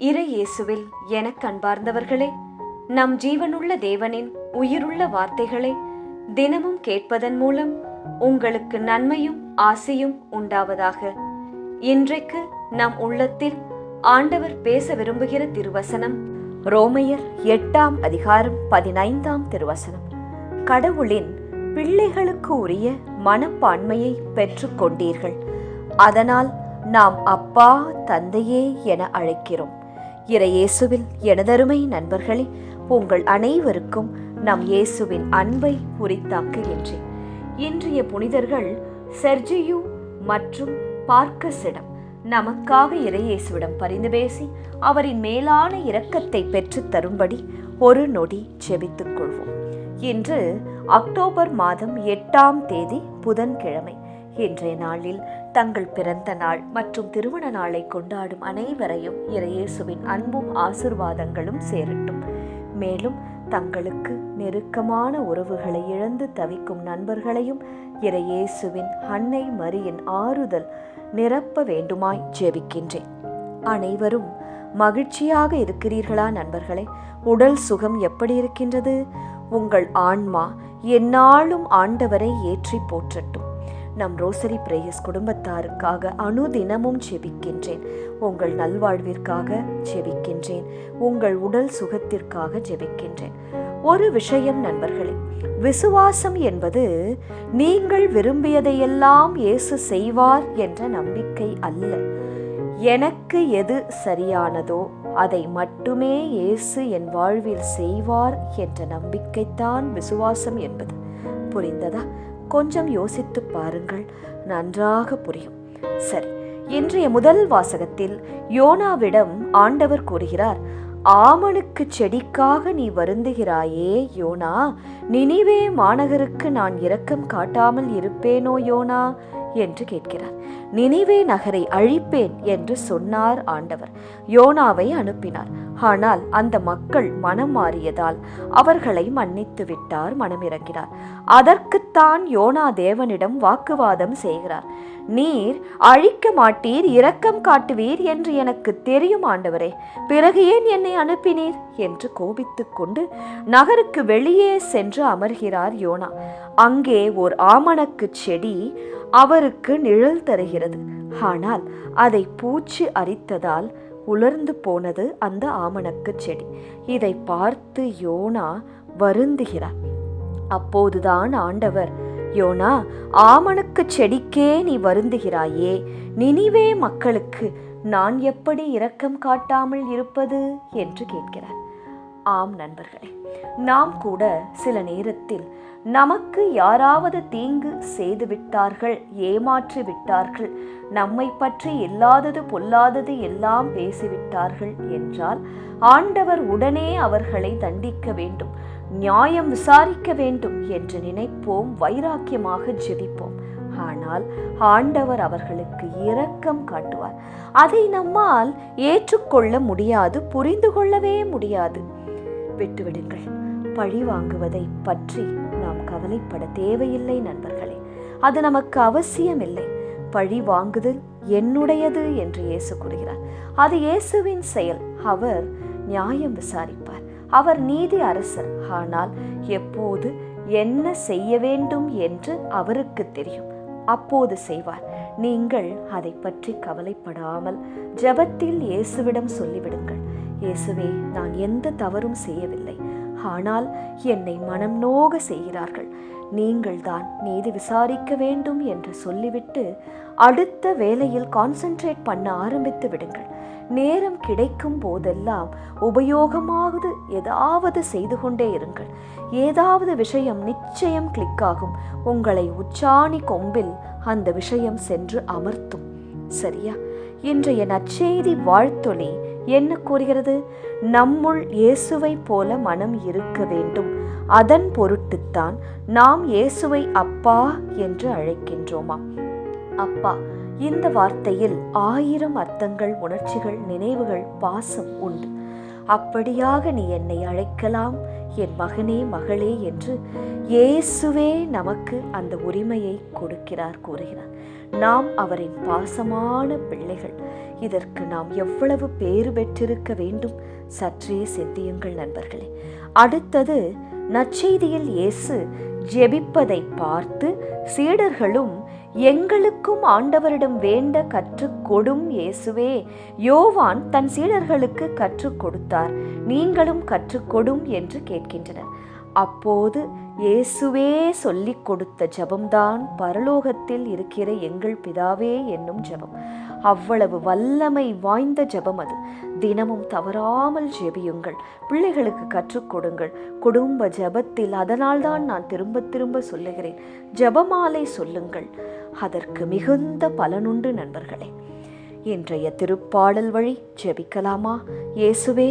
இறை இயேசுவில் எனக் அன்பார்ந்தவர்களே, நம் ஜீவனுள்ள தேவனின் உயிருள்ள வார்த்தைகளை தினமும் கேட்பதன் மூலம் உங்களுக்கு நன்மையும் ஆசையும் உண்டாவதாக. இன்றைக்கு நம் உள்ளத்தில் ஆண்டவர் பேச விரும்புகிற திருவசனம் ரோமையர் 8ஆம் அதிகாரம் 15ஆம் திருவசனம். கடவுளின் பிள்ளைகளுக்கு உரிய மனப்பான்மையை பெற்றுக் கொண்டீர்கள், அதனால் நாம் அப்பா தந்தையே என அழைக்கிறோம். இறை இயேசுவில் எனதருமை நண்பர்களே, உங்கள் அனைவருக்கும் நம் இயேசுவின் அன்பை உரித்தாக்குகின்றேன். இன்றைய புனிதர்கள் செர்ஜியு மற்றும் பார்க்கஸிடம் நமக்காக இறை இயேசுவிடம் பரிந்து பேசி அவரின் மேலான இரக்கத்தை பெற்றுத் தரும்படி ஒரு நொடி ஜெபித்துக் கொள்வோம். இன்று அக்டோபர் மாதம் 8ஆம் தேதி புதன்கிழமை. இன்றைய நாளில் தங்கள் பிறந்த நாள் மற்றும் திருமண நாளை கொண்டாடும் அனைவரையும் இறை இயேசுவின் அன்பும் ஆசீர்வாதங்களும் சேரட்டும். மேலும் தங்களுக்கு நெருக்கமான உறவுகளை இழந்து தவிக்கும் நண்பர்களையும் இறை இயேசுவின் அன்னை மரியின் ஆறுதல் நிரப்ப வேண்டுமாய் ஜெபிக்கின்றேன். அனைவரும் மகிழ்ச்சியாக இருக்கிறீர்களா நண்பர்களே? உடல் சுகம் எப்படி இருக்கின்றது? உங்கள் ஆன்மா எந்நாளும் ஆண்டவரை ஏற்றி போற்றட்டும். நம் ரோசரி பிரேயர்ஸ் குடும்பத்தாருக்காக அனுதினமும் ஜெபிக்கின்றேன். உங்கள் நல்வாழ்விற்காக ஜெபிக்கின்றேன். உங்கள் உடல் சுகத்திற்காக ஜெபிக்கின்றேன். ஒரு விஷயம் நண்பர்களே, விசுவாசம் என்பது நீங்கள் விரும்பியதையெல்லாம் இயேசு செய்வார் என்ற நம்பிக்கை அல்ல. எனக்கு எது சரியானதோ அதை மட்டுமே இயேசு என் வாழ்வில் செய்வார் என்ற நம்பிக்கைத்தான் விசுவாசம் என்பது. புரிந்ததா? கொஞ்சம் யோசித்து பாருங்கள், நன்றாக புரியும். சரி, இன்றைய முதல் வாசகத்தில் யோனாவிடம் ஆண்டவர் கூறுகிறார், ஆமணுக்கு செடிக்காக நீ வருந்துகிறாயே யோனா, நினிவே மாநகருக்கு நான் இரக்கம் காட்டாமல் இருப்பேனோ யோனா என்று கேட்கிறார். நினிவே நகரை அழிப்பேன் என்று சொன்னார் ஆண்டவர். யோனாவை அனுப்பினார். ஆனால் அந்த மக்கள் மனம் மாறியதால் அவர்களை மன்னித்து விட்டார், மனமிறங்கினார். அதற்குத்தான் யோனா தேவனிடம் வாக்குவாதம் செய்கிறார். நீர் அழிக்க மாட்டீர், இரக்கம் காட்டுவீர் என்று எனக்கு தெரியும் ஆண்டவரே, பிறகு ஏன் என்னை அனுப்பினீர் என்று கோபித்துக் கொண்டு நகருக்கு வெளியே சென்று அமர்கிறார் யோனா. அங்கே ஓர் ஆமணக்கு செடி அவருக்கு நிழல் தருகிறது. ஆனால் அதை பூச்சி அரித்ததால் உலர்ந்து போனது அந்த ஆமணக்கு செடி. இதை பார்த்து யோனா வருந்துகிறார். அப்போதுதான் ஆண்டவர், யோனா, ஆமணக்கு செடிக்கே நீ வருந்துகிறாயே, நினிவே மக்களுக்கு நான் எப்படி இரக்கம் காட்டாமல் இருப்பது என்று கேட்கிறார். ஆம் நண்பர்களே, நாம் கூட சில நேரத்தில் நமக்கு யாராவது தீங்கு செய்து விட்டார்கள், ஏமாற்றி விட்டார்கள், நம்மை பற்றி இல்லாதது பொல்லாதது எல்லாம் பேசிவிட்டார்கள் என்றால் ஆண்டவர் உடனே அவர்களை தண்டிக்க வேண்டும், நியாயம் விசாரிக்க வேண்டும் என்று நினைப்போம், வைராக்கியமாக ஜெபிப்போம். ஆனால் ஆண்டவர் அவர்களுக்கு இரக்கம் காட்டுவார். அதை நம்மால் ஏற்றுக்கொள்ள முடியாது, புரிந்து கொள்ளவே முடியாது. விட்டுவிடுங்கள். பழி வாங்குவதை பற்றி நாம் கவலைப்பட தேவையில்லை நண்பர்களே. அது நமக்கு அவசியமில்லை. பழி வாங்குதல் என்னுடையது என்று இயேசு கூறுகிறார். அது இயேசுவின் செயல். அவர் நியாயம் விசாரிப்பார். அவர் நீதி அரசர். ஆனால் எப்போது என்ன செய்ய வேண்டும் என்று அவருக்கு தெரியும். அப்போது செய்வார். நீங்கள் அதை பற்றி கவலைப்படாமல் ஜெபத்தில் இயேசுவிடம் சொல்லிவிடுங்கள். இயேசுவே, நான் எந்த தவறும் செய்யவில்லை, ஆனால் என்னை மனம் நோக செய்கிறார்கள், நீங்கள் தான் நீதி விசாரிக்க வேண்டும் என்று சொல்லிவிட்டு அடுத்த வேலையில் கான்சென்ட்ரேட் பண்ண ஆரம்பித்து விடுங்கள். நேரம் கிடைக்கும் போதெல்லாம் உபயோகமாவது ஏதாவது செய்து கொண்டே இருங்கள். ஏதாவது விஷயம் நிச்சயம் கிளிக் ஆகும். உங்களை உச்சாணி கொம்பில் அந்த விஷயம் சென்று அமர்த்தும். சரியா? இன்றைய நற்செய்தி வாழ்த்தொலி என்ன கூறுகிறது? நம்முள் இயேசுவை போல மனம் இருக்க வேண்டும். அதன் பொருட்டுத்தான் நாம் இயேசுவை அப்பா என்று அழைக்கின்றோமா? அப்பா, இந்த வார்த்தையில் 1000 அர்த்தங்கள், உணர்ச்சிகள், நினைவுகள், பாசம் உண்டு. அப்படியாக நீ என்னை அழைக்கலாம் என் மகனே மகளே என்று இயேசுவே நமக்கு அந்த உரிமையை கொடுக்கிறார், கூறுகிறார். நாம் அவரின் பாசமான பிள்ளைகள். இதற்கு நாம் எவ்வளவு பேறு பெற்றிருக்க வேண்டும்? சற்றே சிந்தியுங்கள் நண்பர்களே. அடுத்தது, நற்செய்தியில் இயேசு ஜெபிப்பதை பார்த்து சீடர்களும் எங்களுக்கும் ஆண்டவரிடம் வேண்ட கற்றுக் கொடும் இயேசுவே, யோவான் தன் சீடர்களுக்கு கற்றுக் கொடுத்தார், நீங்களும் கற்றுக்கொடும் என்று கேட்கின்றனர். அப்போது இயேசுவே சொல்லிக் கொடுத்த ஜெபம்தான் பரலோகத்தில் இருக்கிற எங்கள் பிதாவே என்னும் ஜெபம். அவ்வளவு வல்லமை வாய்ந்த ஜெபம் அது. தினமும் தவறாமல் ஜெபியுங்கள், பிள்ளைகளுக்கு கற்றுக் கொடுங்கள் குடும்ப ஜெபத்தில். அதனால்தான் நான் திரும்ப திரும்ப சொல்லுகிறேன், ஜெபமாலை சொல்லுங்கள், அதற்கு மிகுந்த பலனுண்டு நண்பர்களே. இன்றைய திருப்பாடல் வழி ஜெபிக்கலாமா? இயேசுவே,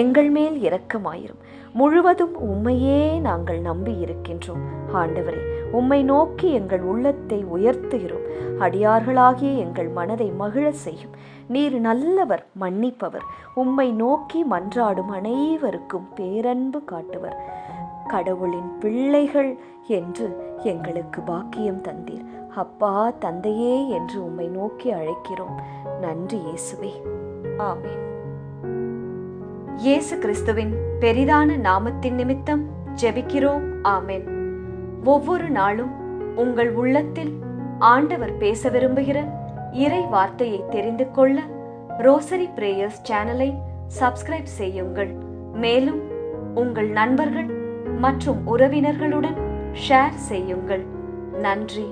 எங்கள் மேல் இரக்கமாயிரும், முழுவதும் உம்மையே நாங்கள் நம்பி இருக்கின்றோம். ஆண்டவரே, உம்மை நோக்கி எங்கள் உள்ளத்தை உயர்த்துகிறோம். அடியார்களாகிய எங்கள் மனதை மகிழ செய்யும். நீர் நல்லவர், மன்னிப்பவர், உம்மை நோக்கி மன்றாடும் அனைவருக்கும் பேரன்பு காட்டுவர். கடவுளின் பிள்ளைகள் என்று எங்களுக்கு பாக்கியம் தந்தீர். அப்பா, தந்தையே என்று உம்மை நோக்கி அழைக்கிறோம். நன்றி இயேசுவே. ஆமென். இயேசு கிறிஸ்துவின் பெரிதான நாமத்தின் நிமித்தம் ஜெபிக்கிறோம். ஆமென். ஒவ்வொரு நாளும் உங்கள் உள்ளத்தில் ஆண்டவர் பேச விரும்புகிற இறை வார்த்தையை தெரிந்து கொள்ள ரோசரி பிரேயர்ஸ் சேனலை சப்ஸ்கிரைப் செய்யுங்கள். மேலும் உங்கள் நண்பர்கள் மற்றும் உறவினர்களுடன் ஷேர் செய்யுங்கள். நன்றி.